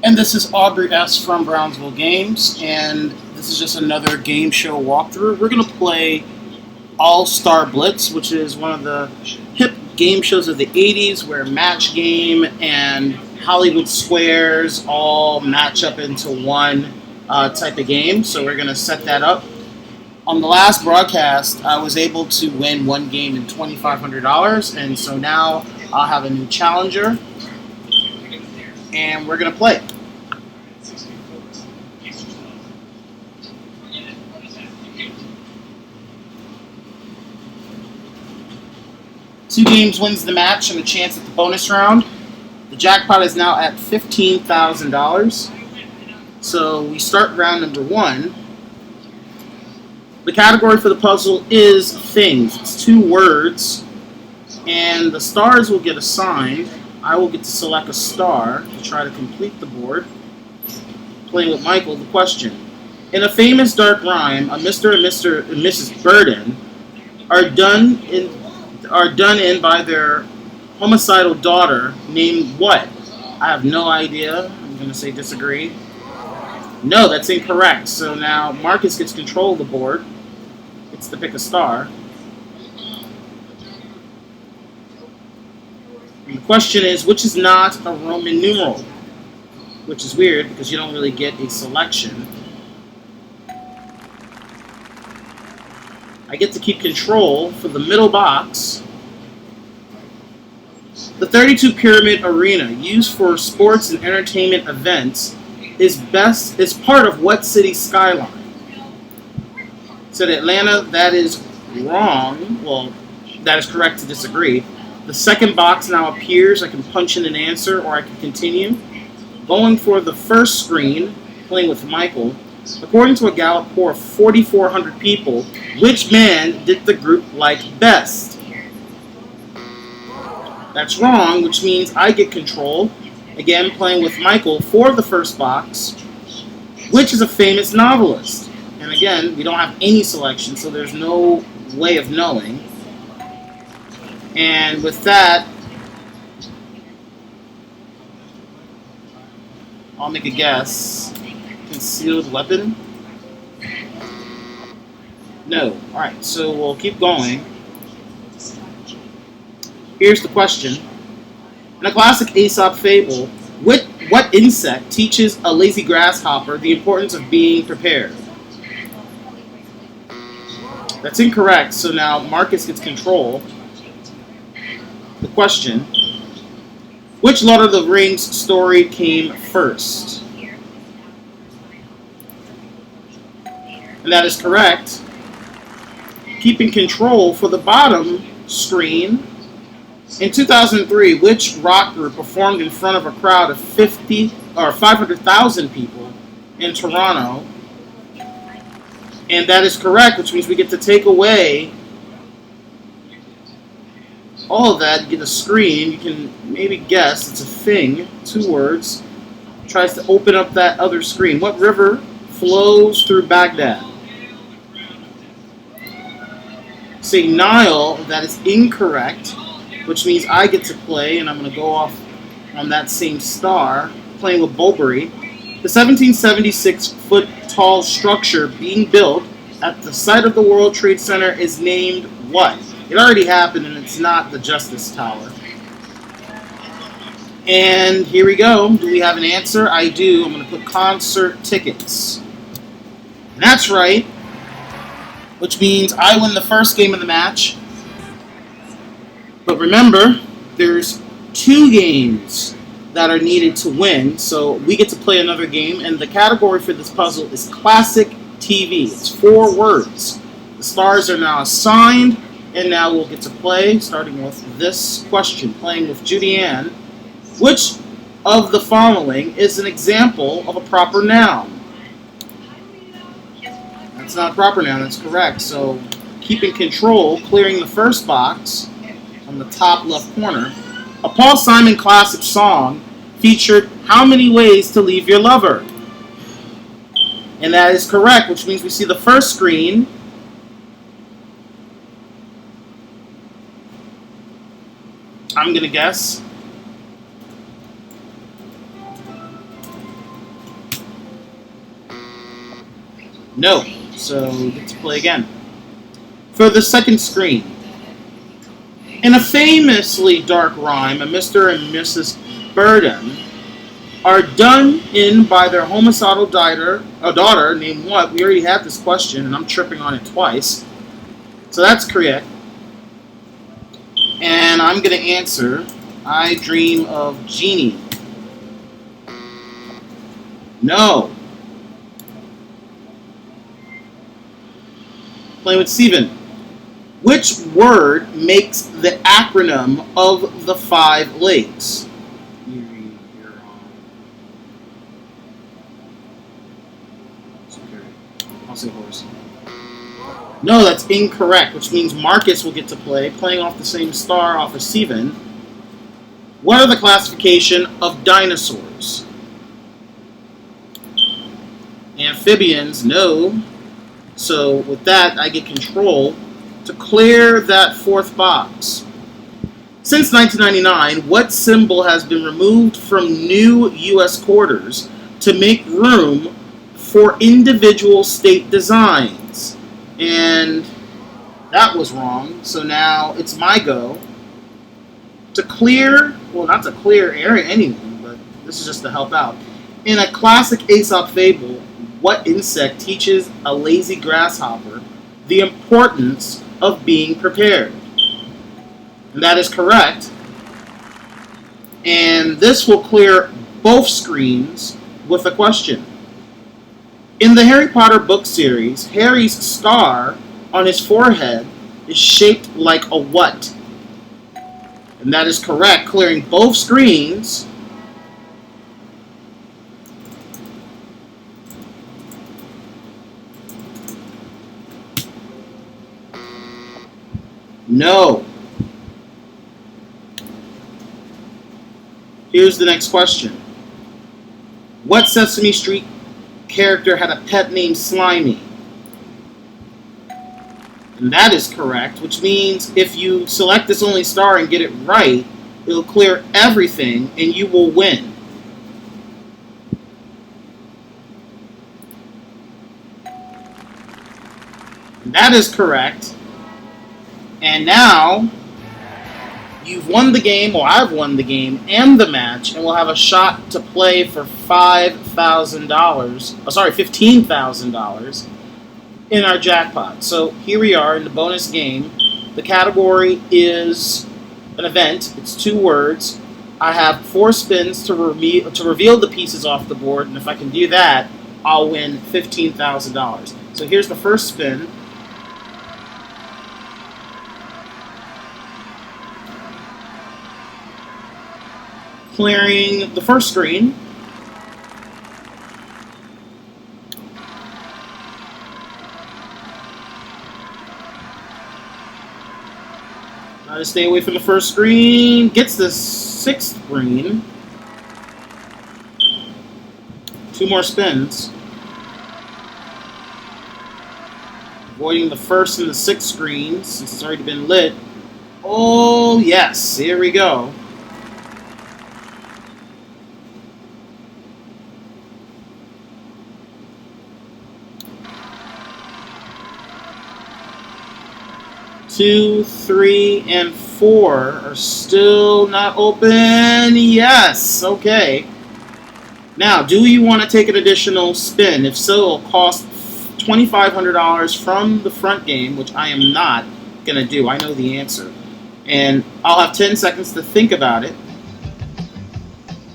And this is AubreyS from Brownsville Games, and this is just another game show walkthrough. We're going to play All-Star Blitz, which is one of the hip game shows of the 80s where Match Game and Hollywood Squares all match up into one type of game. So we're going to set that up. On the last broadcast, I was able to win one game in $2,500, and so now I'll have a new challenger, and we're going to play. Two games wins the match and a chance at the bonus round. The jackpot is now at $15,000. So we start round number one. The category for the puzzle is things. It's 2 words, and the stars will get assigned. I will get to select a star to try to complete the board. Playing with Michael, the question. In a famous dark rhyme, a Mr. and Mrs. Burden are done in by their homicidal daughter named what? I have no idea. I'm going to say disagree. No, that's incorrect. So now Marcus gets control of the board. Gets to pick a star. And the question is, which is not a Roman numeral? Which is weird because you don't really get a selection. I get to keep control for the middle box. The 32 Pyramid Arena, used for sports and entertainment events, is part of what city skyline? Said Atlanta. That is wrong. Well, that is correct to disagree. The second box now appears. I can punch in an answer or I can continue. Going for the first screen, playing with Michael. According to a Gallup poll of 4,400 people, which man did the group like best? That's wrong, which means I get control. Again, playing with Michael for the first box. Which is a famous novelist? And again, we don't have any selection, so there's no way of knowing. And with that, I'll make a guess. Concealed weapon? No. Alright, so we'll keep going. Here's the question. In a classic Aesop fable, what insect teaches a lazy grasshopper the importance of being prepared? That's incorrect, so now Marcus gets control. The question, which Lord of the Rings story came first? And that is correct. Keeping control for the bottom screen. In 2003, which rock group performed in front of a crowd of 500,000 people in Toronto? And that is correct, which means we get to take away all of that, get a screen. You can maybe guess it's a thing, 2 words. Tries to open up that other screen. What river flows through Baghdad? Say Nile. That is incorrect, which means I get to play, and I'm going to go off on that same star, playing with Bulbury. The 1776-foot tall structure being built at the site of the World Trade Center is named what? It already happened, and it's not the Justice Tower. And here we go. Do we have an answer? I do. I'm going to put concert tickets. And that's right, which means I win the first game of the match. But remember, there's 2 games that are needed to win, so we get to play another game, and the category for this puzzle is classic TV. It's 4 words. The stars are now assigned, and now we'll get to play, starting with this question, playing with Judy Ann. Which of the following is an example of a proper noun? That's not a proper noun, that's correct. So, keeping control, clearing the first box on the top left corner. A Paul Simon classic song featured how many ways to leave your lover? And that is correct, which means we see the first screen. I'm going to guess No. So we get to play again. For the second screen. In a famously dark rhyme, a Mr. and Mrs. Burden are done in by their homicidal daughter named what? We already had this question, and I'm tripping on it twice. So that's correct. And I'm going to answer, I dream of Jeannie. No. Playing with Steven. Which word makes the acronym of the 5 lakes? I'll say horse. No, that's incorrect, which means Marcus will get to play, playing off the same star off of Steven. What are the classification of dinosaurs? Amphibians, no. So with that, I get control to clear that 4th box. Since 1999, what symbol has been removed from new U.S. quarters to make room for individual state designs? And that was wrong, so now it's my go to clear, well, not to clear area anything, but this is just to help out. In a classic Aesop fable, what insect teaches a lazy grasshopper the importance of being prepared? And that is correct. And this will clear both screens with a question. In the Harry Potter book series, Harry's scar on his forehead is shaped like a what? And that is correct, clearing both screens. No. Here's the next question. What Sesame Street character had a pet named Slimy? And that is correct, which means if you select this only star and get it right, it'll clear everything and you will win. And that is correct. And now you've won the game, or I've won the game and the match, and we'll have a shot to play for $15,000 in our jackpot. So here we are in the bonus game. The category is an event. It's 2 words. I have 4 spins to reveal the pieces off the board, and if I can do that, I'll win $15,000. So here's the first spin. Clearing the first screen. Try to stay away from the first screen. Gets the 6th screen. 2 more spins. Avoiding the 1st and the 6th screens since it's already been lit. Oh yes, here we go. Two, 3, and 4 are still not open. Yes, okay. Now, do you want to take an additional spin? If so, it'll cost $2,500 from the front game, which I am not going to do. I know the answer. And I'll have 10 seconds to think about it.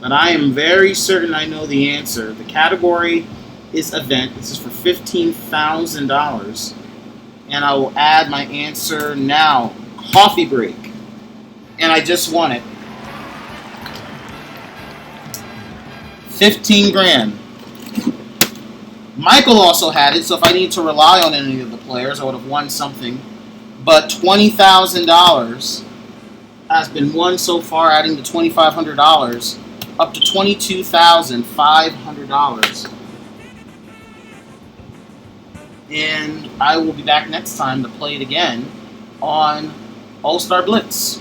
But I am very certain I know the answer. The category is event. This is for $15,000. And I will add my answer now. Coffee break. And I just won it. 15 grand. Michael also had it, so if I need to rely on any of the players, I would have won something. But $20,000 has been won so far, adding the $2,500 up to $22,500. And I will be back next time to play it again on All-Star Blitz.